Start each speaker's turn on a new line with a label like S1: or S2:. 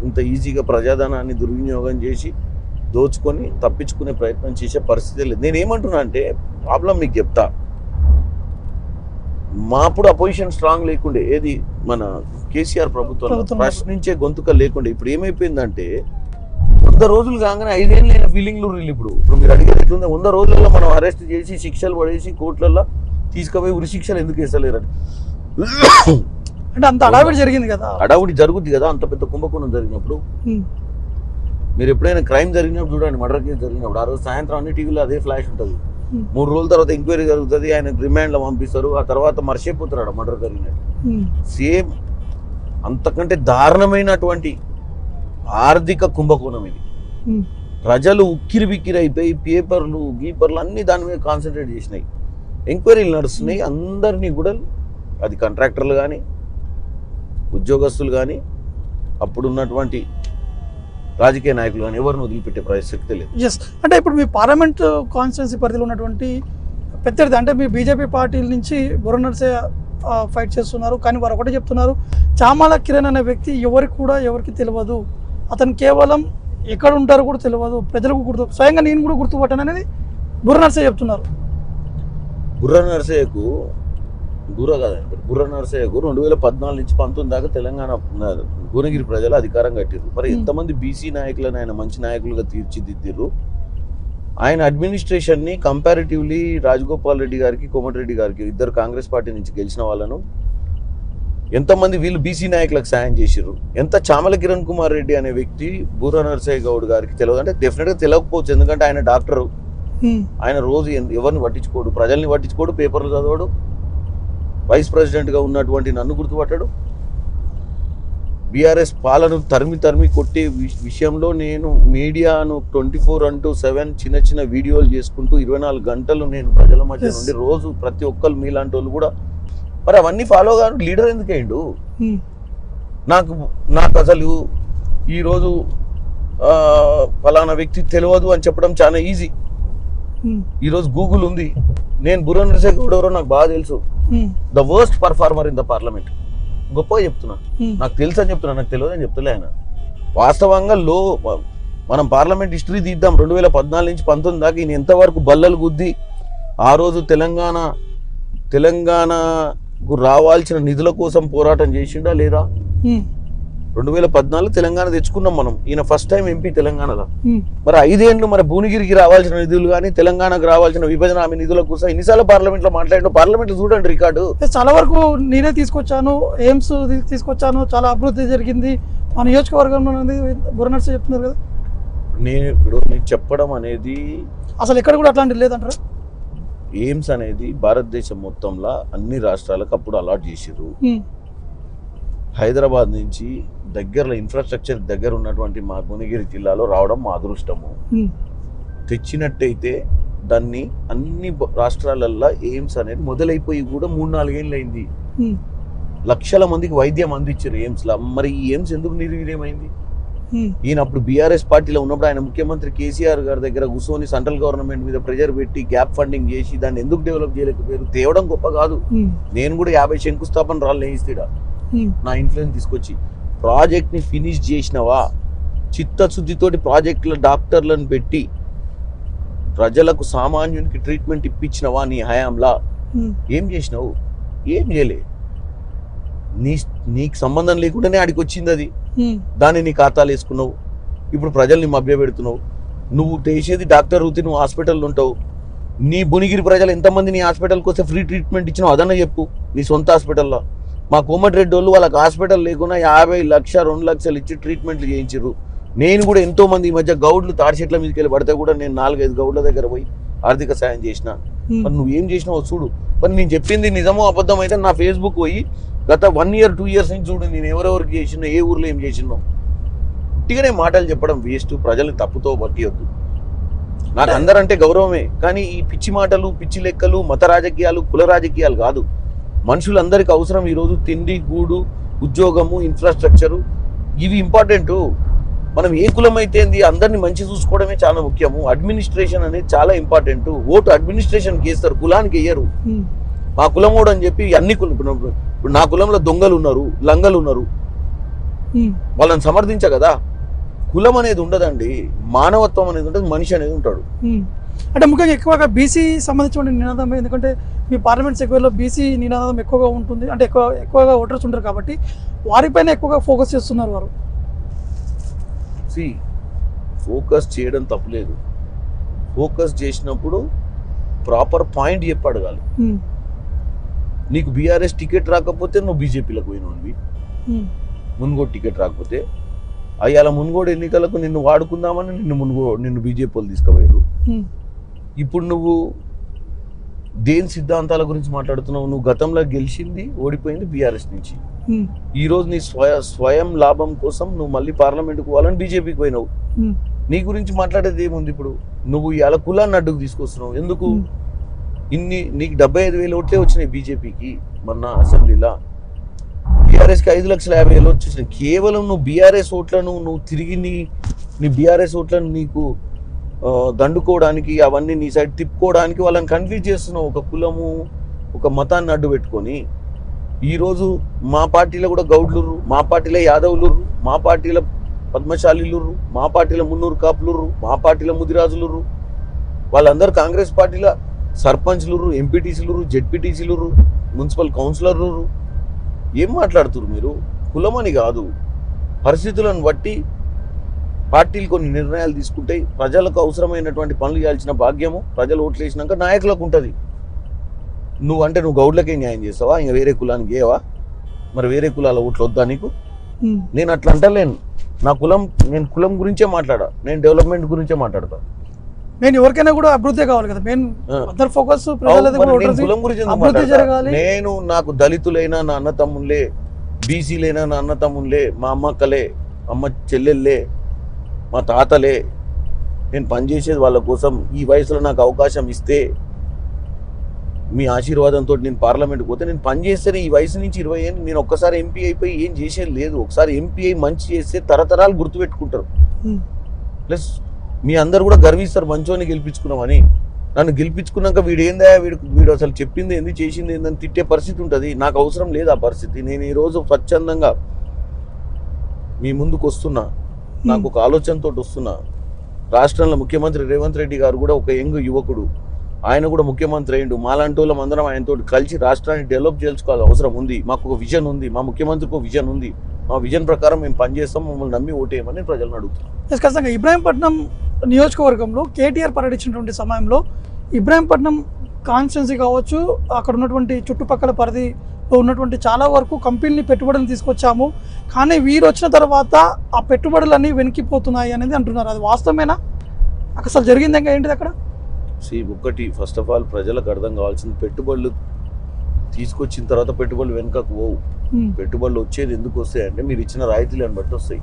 S1: ఇంత ఈజీగా ప్రజాధనాన్ని దుర్వినియోగం చేసి దోచుకొని తప్పించుకునే ప్రయత్నం చేసే పరిస్థితి లేదు. నేనేమంటున్నా అంటే ప్రాబ్లం మీకు చెప్తా. మా అప్పుడు అపోజిషన్ స్ట్రాంగ్ లేకుండే, ఏది మన కేసీఆర్ ప్రభుత్వం ప్రశ్నించే గొంతుక లేకుండే. ఇప్పుడు ఏమైపోయిందంటే 100 రోజులు కాగానే 5 ఏళ్ళు అయిన ఫీలింగ్లు ఇప్పుడు మీరు అడిగేది ఎట్లుంది, 100 రోజులలో మనం అరెస్ట్ చేసి శిక్షలు పడేసి కోర్టులలో తీసుకుపోయి ఉరి శిక్షలు ఎందుకు వేస్తలేరని
S2: అంటే అంత అడావిడి జరిగింది కదా.
S1: అడావిడి జరుగుద్ది కదా అంత పెద్ద కుంభకోణం జరిగినప్పుడు. మీరు ఎప్పుడైనా క్రైమ్ జరిగినప్పుడు చూడండి, మర్డర్ కేసు జరిగినప్పుడు ఆ రోజు సాయంత్రం అన్ని టీవీలో అదే ఫ్లాష్ ఉంటుంది. 3 రోజుల తర్వాత ఎంక్వైరీ జరుగుతుంది, ఆయన రిమాండ్లో పంపిస్తారు, ఆ తర్వాత మర్చిపోతారు మర్డర్ జరిగినట్టు. సేమ్ అంతకంటే దారుణమైనటువంటి ఆర్థిక కుంభకోణం ఇది. ప్రజలు ఉక్కిరి బిక్కిరి అయిపోయి పేపర్లు గీపర్లు అన్ని దాని మీద కాన్సన్ట్రేట్ చేసినాయి. ఎంక్వైరీలు నడుస్తున్నాయి. అందరినీ కూడా అది కాంట్రాక్టర్లు కానీ ఉద్యోగస్తులు కానీ అప్పుడు ఉన్నటువంటి రాజకీయ నాయకులు కానీ ఎవరిని వదిలిపెట్టే ప్రసక్తే లేదు.
S2: ఎస్, అంటే ఇప్పుడు మీ పార్లమెంట్ కాన్స్టిట్యున్సీ పరిధిలో ఉన్నటువంటి పెద్దది అంటే మీ బీజేపీ పార్టీల నుంచి బుర్ర నర్సయ్య ఫైట్ చేస్తున్నారు. కానీ వారు ఒకటే చెప్తున్నారు, చామల కిరణ్ అనే వ్యక్తి ఎవరికి తెలియదు, అతను కేవలం ఎక్కడ ఉంటారో కూడా తెలియదు, ప్రజలకు గుర్తు, స్వయంగా నేను కూడా గుర్తుపట్టాను అనేది బుర్ర నర్సయ్య చెప్తున్నారు.
S1: బుర్ర నర్సయ్యకు 2014 నుంచి 19 దాకా తెలంగాణ భువనగిరి ప్రజలు అధికారం కట్టిర్రు. మరి ఎంతమంది బీసీ నాయకులను ఆయన మంచి నాయకులుగా తీర్చిదిద్దిర్రు. ఆయన అడ్మినిస్ట్రేషన్ని కంపారిటివ్లీ రాజగోపాల్ రెడ్డి గారికి కోమటిరెడ్డి గారికి, ఇద్దరు కాంగ్రెస్ పార్టీ నుంచి గెలిచిన వాళ్ళను ఎంతమంది వీళ్ళు బీసీ నాయకులకు సాయం చేసిర్రు. ఎంత చామల కిరణ్ కుమార్ రెడ్డి అనే వ్యక్తి బుర్ర నర్సయ్య గౌడ్ గారికి తెలియదు అంటే డెఫినెట్గా తెలియకపోవచ్చు. ఎందుకంటే ఆయన డాక్టరు, ఆయన రోజు ఎవరిని పట్టించుకోడు, ప్రజల్ని పట్టించుకోడు, పేపర్లు చదవడు, వైస్ ప్రెసిడెంట్గా ఉన్నటువంటి నన్ను గుర్తుపట్టాడు. బీఆర్ఎస్ పాలను తరిమి కొట్టే విషయంలో నేను మీడియాను 24/7 చిన్న వీడియోలు చేసుకుంటూ 24 గంటలు నేను ప్రజల మధ్య నుండి రోజు ప్రతి ఒక్కరు మీలాంటి వాళ్ళు కూడా మరి అవన్నీ ఫాలో కాదు. లీడర్ ఎందుకైండు? నాకు అసలు ఈరోజు ఫలానా వ్యక్తి తెలియదు అని చెప్పడం చాలా ఈజీ. ఈరోజు గూగుల్ ఉంది. నేను బుర్ర నర్సయ్య గౌడ్ ఎవరో నాకు బాగా తెలుసు. The worst performer in the parliament. గొప్పగా చెప్తున్నా, నాకు తెలుసు అని చెప్తున్నా, నాకు తెలియదు అని చెప్తలే ఆయన. వాస్తవంగా మనం పార్లమెంట్ హిస్టరీ తీద్దాం. 2014 నుంచి 19 దాకా ఈయన ఎంతవరకు బల్లలు గుద్ది ఆ రోజు తెలంగాణకు రావాల్సిన నిధుల కోసం పోరాటం చేసిండా లేదా? 2014 తెలంగాణ తెచ్చుకున్నాం మనం. ఈయన ఫస్ట్ టైం ఎంపీ తెలంగాణలో. మరి 5 ఏళ్ళు మరి భువనగిరికి రావాల్సిన నిధులు కానీ తెలంగాణకు రావాల్సిన విభజన హామీ నిధుల కోసం ఎన్నిసార్లు పార్లమెంట్లో మాట్లాడినా, పార్లమెంట్లో చూడండి రికార్డు.
S2: చాలా వరకు నేనే తీసుకొచ్చాను, ఎయిమ్స్ తీసుకొచ్చాను, చాలా అభివృద్ధి జరిగింది మా నియోజకవర్గంలో బుర్ర నర్సయ్య చెప్తున్నారు కదా.
S1: నేను ఇప్పుడు నీకు చెప్పడం అనేది
S2: అసలు ఎక్కడ కూడా అట్లాంటిది లేదంటారా?
S1: ఎయిమ్స్ అనేది భారతదేశం మొత్తంలో అన్ని రాష్ట్రాలకు అప్పుడు అలాట్ చేసిర్రు. హైదరాబాద్ నుంచి దగ్గరలో ఇన్ఫ్రాస్ట్రక్చర్ దగ్గర ఉన్నటువంటి మా భువనగిరి జిల్లాలో రావడం మా అదృష్టము. తెచ్చినట్టయితే దాన్ని అన్ని రాష్ట్రాలల్లో ఎయిమ్స్ అనేది మొదలైపోయి కూడా 3-4 ఏళ్ళు అయింది. లక్షల మందికి వైద్యం అందించారు ఎయిమ్స్లో. మరి ఈ ఎయిమ్స్ ఎందుకు నిర్వీర్యమైంది? ఈయన అప్పుడు బీఆర్ఎస్ పార్టీలో ఉన్నప్పుడు ఆయన ముఖ్యమంత్రి కేసీఆర్ గారి దగ్గర కూర్చొని సెంట్రల్ గవర్నమెంట్ మీద ప్రెజర్ పెట్టి గ్యాప్ ఫండింగ్ చేసి దాన్ని ఎందుకు డెవలప్ చేయలేకపోయారు? తేవడం గొప్ప కాదు. నేను కూడా 50 శంకుస్థాపన రాళ్ళు వేయిస్తాడా నా ఇన్ఫ్లుయెన్స్ తీసుకొచ్చి. ప్రాజెక్ట్ని ఫినిష్ చేసినవా? చిత్తశుద్ధితోటి ప్రాజెక్టుల డాక్టర్లను పెట్టి ప్రజలకు సామాన్యునికి ట్రీట్మెంట్ ఇప్పించినవా నీ హయాంలా? ఏం చేసినావు? ఏం చేయలే. నీకు సంబంధం లేకుండానే ఆడికి వచ్చింది అది. దాన్ని నీ ఖాతాలు వేసుకున్నావు. ఇప్పుడు ప్రజల్ని మభ్య పెడుతున్నావు. నువ్వు చేసేది డాక్టర్ వృత్తి, నువ్వు హాస్పిటల్లో ఉంటావు. నీ భువనగిరి ప్రజలు ఎంతమంది నీ హాస్పిటల్కి వస్తే ఫ్రీ ట్రీట్మెంట్ ఇచ్చినావు అదన్నా చెప్పు. నీ సొంత హాస్పిటల్లో మా కోమటిరెడ్డి వాళ్ళు వాళ్ళకి హాస్పిటల్ లేకుండా 50 లక్షలు 2 లక్షలు ఇచ్చి ట్రీట్మెంట్లు చేయించారు. నేను కూడా ఎంతో మంది ఈ మధ్య గౌడ్లు తాడి చెట్ల మీదకి వెళ్ళి పడితే కూడా నేను 4-5 గౌడ్ల దగ్గర పోయి ఆర్థిక సాయం చేసిన. మరి నువ్వేం చేసినావు చూడు. మరి నేను చెప్పింది నిజమో అబద్ధం అయితే నా ఫేస్బుక్ పోయి గత 1 year 2 years నుంచి చూడు నేను ఎవరెవరికి చేసినా, ఏ ఊర్లో ఏం చేసినావు. ఉట్టిగానే మాటలు చెప్పడం వేస్ట్. ప్రజల్ని తప్పుతో పట్టియొద్దు. నాకు అందరంటే గౌరవమే, కానీ ఈ పిచ్చి మాటలు, పిచ్చి లెక్కలు, మత రాజకీయాలు, కుల రాజకీయాలు కాదు. మనుషులందరికీ అవసరం ఈరోజు తిండి, గూడు, ఉద్యోగము, ఇన్ఫ్రాస్ట్రక్చరు, ఇవి ఇంపార్టెంటు. మనం ఏ కులం అయితే అందరినీ మంచి చూసుకోవడమే చాలా ముఖ్యము. అడ్మినిస్ట్రేషన్ అనేది చాలా ఇంపార్టెంట్. ఓటు అడ్మినిస్ట్రేషన్కి వేస్తారు, కులానికి వేయరు. మా కులమోడు అని చెప్పి అన్ని కులం, ఇప్పుడు నా కులంలో దొంగలు ఉన్నారు, లంగలు ఉన్నారు, వాళ్ళని సమర్థించ కదా. కులం అనేది ఉండదండి, మానవత్వం అనేది ఉంటుంది, మనిషి అనేది ఉంటాడు.
S2: అంటే ముఖ్యంగా ఎక్కువగా బీసీ సంబంధించిన నినాదం, ఎందుకంటే మీ పార్లమెంట్ సెగ్మెంట్లో బీసీ నినాదం ఎక్కువగా ఉంటుంది, అంటే ఎక్కువగా ఓటర్స్ ఉంటారు కాబట్టి వారిపైన ఎక్కువగా ఫోకస్ చేస్తున్నారు వారు.
S1: ఫోకస్ చేయడం తప్పులేదు, ఫోకస్ చేసినప్పుడు ప్రాపర్ పాయింట్ చెప్పి అడగాలి. నీకు బీఆర్ఎస్ టికెట్ రాకపోతే నువ్వు బీజేపీలకు పోయినవి, మున్గోడు టికెట్ రాకపోతే అయ్యాల మున్గోడు ఎన్నికలకు నిన్ను వాడుకుందామని నిన్ను బీజేపీ వాళ్ళు తీసుకుపోయారు. ఇప్పుడు నువ్వు దేని సిద్ధాంతాల గురించి మాట్లాడుతున్నావు? నువ్వు గతంలో గెలిచింది ఓడిపోయింది బీఆర్ఎస్ నుంచి, ఈ రోజు నీ స్వయం లాభం కోసం నువ్వు మళ్ళీ పార్లమెంట్కి పోవాలని బీజేపీకి పోయినావు. నీ గురించి మాట్లాడేది ఏముంది? ఇప్పుడు నువ్వు ఇలా కులాన్ని అడ్డుకు తీసుకొస్తున్నావు ఎందుకు? నీకు 75,000 ఓట్లే వచ్చినాయి బీజేపీకి మొన్న అసెంబ్లీలో, బీఆర్ఎస్కి 5,50,000 వచ్చేసినాయి. కేవలం నువ్వు బీఆర్ఎస్ ఓట్లను నువ్వు తిరిగి నీ బీఆర్ఎస్ ఓట్లను నీకు దండుకోవడానికి, అవన్నీ నీ సైడ్ తిప్పుకోవడానికి వాళ్ళని కన్ఫ్యూజ్ చేస్తున్నావు. ఒక కులము ఒక మతాన్ని అడ్డు పెట్టుకొని ఈరోజు మా పార్టీలో కూడా గౌడ్లుర్రు, మా పార్టీలో యాదవులుర్రు, మా పార్టీలో పద్మశాలిలుర్రు, మా పార్టీలో మున్నూరు కాపులుర్రు, మా పార్టీలో ముదిరాజులుర్రు, వాళ్ళందరూ కాంగ్రెస్ పార్టీలో సర్పంచ్లుర్రు, ఎంపీటీసీలుర్రు, జెడ్పీటీసీలుర్రు, మున్సిపల్ కౌన్సిలర్లుర్రు. ఏం మాట్లాడుతున్నారు మీరు? కులమని కాదు, పరిస్థితులను బట్టి పార్టీలు కొన్ని నిర్ణయాలు తీసుకుంటాయి. ప్రజలకు అవసరమైనటువంటి పనులు చేయాల్సిన భాగ్యము ప్రజలు ఓట్లు వేసినాక నాయకులకు ఉంటుంది. నువ్వు గౌడ్లకే న్యాయం చేస్తావా? ఇంకా వేరే కులానికి చేయవా? మరి వేరే కులాల ఓట్లు వద్దా నీకు? నేను అట్లా అంటలేను. నేను కులం గురించే మాట్లాడా, నేను డెవలప్మెంట్ గురించే మాట్లాడతా.
S2: నేను ఎవరికైనా కూడా అభివృద్ధి కావాలి కదా, మెయిన్ అందరి ఫోకస్
S1: కులం గురించి. నేను నాకు దళితులైనా నా అన్న తమ్ముళ్ళే, బీసీలైనా నా అన్న తమ్ముళ్ళే, మా అమ్మక్కలే, అమ్మ చెల్లెళ్ళే, మా తాతలే. నేను పనిచేసేది వాళ్ళ కోసం. ఈ వయసులో నాకు అవకాశం ఇస్తే, మీ ఆశీర్వాదంతో నేను పార్లమెంట్కి పోతే, నేను పనిచేస్తేనే ఈ వయసు నుంచి 20 ఏళ్ళు. నేను ఒక్కసారి ఎంపీ అయిపోయి ఏం చేసేది లేదు. ఒకసారి ఎంపీ అయి మంచి చేస్తే తరతరాలు గుర్తుపెట్టుకుంటారు. ప్లస్ మీ అందరు కూడా గర్విస్తారు మంచోని గెలిపించుకున్నామని. నన్ను గెలిపించుకున్నాక వీడు అసలు చెప్పింది ఏంది, చేసింది ఏందని తిట్టే పరిస్థితి ఉంటుంది. నాకు అవసరం లేదు ఆ పరిస్థితి. నేను ఈరోజు స్వచ్ఛందంగా మీ ముందుకు వస్తున్నా, నాకు ఒక ఆలోచనతో వస్తున్నా. రాష్ట్రంలో ముఖ్యమంత్రి రేవంత్ రెడ్డి గారు కూడా ఒక యంగ్ యువకుడు, ఆయన కూడా ముఖ్యమంత్రి అయ్యిండు. మాలాంటి వాళ్ళం అందరం ఆయనతో కలిసి రాష్ట్రాన్ని డెవలప్ చేసుకోవాల్సిన అవసరం ఉంది. మాకు ఒక విజన్ ఉంది, మా ముఖ్యమంత్రికి ఒక విజన్ ఉంది. మా విజన్ ప్రకారం మేము పనిచేస్తాం, మమ్మల్ని నమ్మి ఓటేయమని ప్రజలను అడుగుతున్నాం.
S2: ఖచ్చితంగా ఇబ్రాహీంపట్నం నియోజకవర్గంలో కేటీఆర్ పర్యటించినటువంటి సమయంలో ఇబ్రాహీంపట్నం కాన్స్టిట్యున్సీ కావచ్చు, అక్కడ ఉన్నటువంటి చుట్టుపక్కల పరిధిలో ఉన్నటువంటి చాలా వరకు కంపెనీని పెట్టుబడులు తీసుకొచ్చాము, కానీ వీరు వచ్చిన తర్వాత ఆ పెట్టుబడులన్నీ వెనక్కిపోతున్నాయి అనేది అంటున్నారు. అది వాస్తవమేనా? అసలు జరిగింది ఇంకా ఏంటిది అక్కడ?
S1: ఒకటి, ఫస్ట్ ఆఫ్ ఆల్ ప్రజలకు అర్థం కావాల్సింది, పెట్టుబడులు తీసుకొచ్చిన తర్వాత పెట్టుబడులు వెనుకకు పోవు. పెట్టుబడులు వచ్చేది ఎందుకు వస్తాయంటే మీరు ఇచ్చిన రాయితీలను బట్టి వస్తాయి.